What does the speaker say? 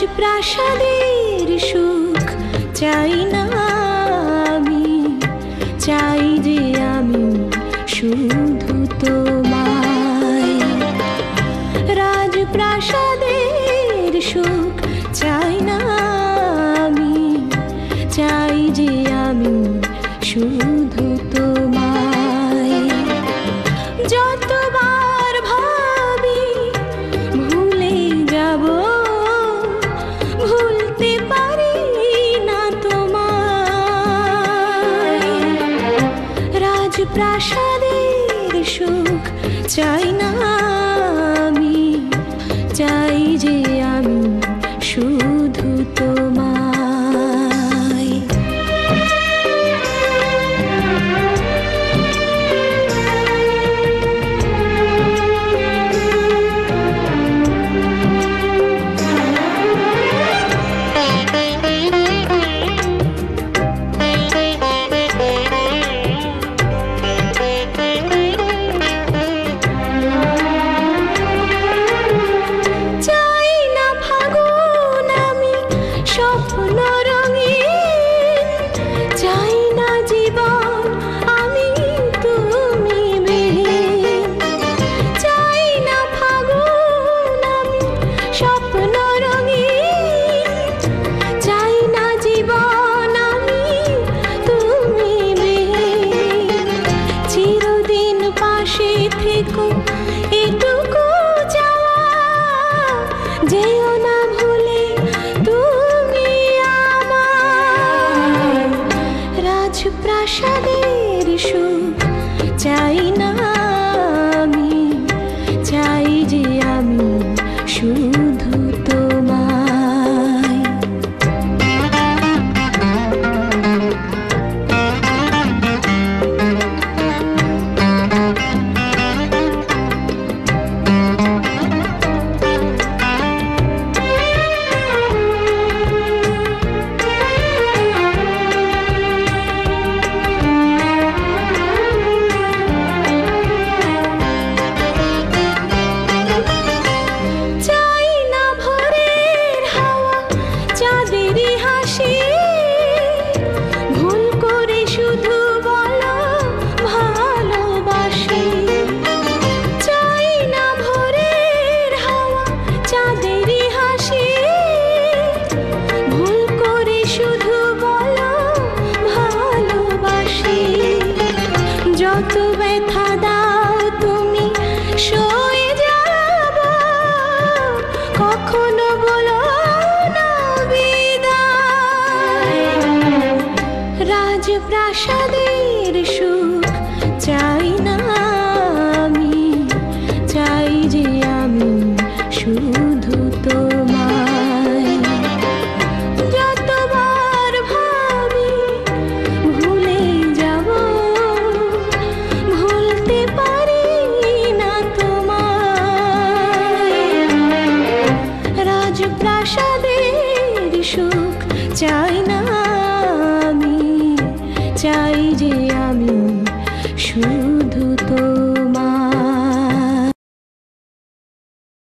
রাজপ্রাসাদের সুখ চাই না আমি, চাই যে আমি শুধু তোমায়। রাজপ্রাসাদের সুখ চাই না আমি, চাই যে আমি শুধু তোমায়। যতবার ভাবি ভুলে যাব, ভুলতে পারি না তোমায়। রাজপ্রাসাদের সুখ চাই না আমি, চাই যে আমি শুধু তোমায়। এটুকু চাওয়া, যেও না ভুলে তুমি আমায়। রাজপ্রাসাদের সুখ চাই না আমি, চাই যে আমি শুধু তোমায়। যত ব্যথা দাও তুমি সয়ে যাব, কখনো বলো না বিদায়। রাজপ্রাসাদের সুখ চাই না আমি, চাই যে আমি শুধু তোমায়। যতবার ভাবি ভুলে যাব, ভুলতে পারি না তোমায়। রাজপ্রাসাদের সুখ চাই না আমি, চাই যে আমি শুধু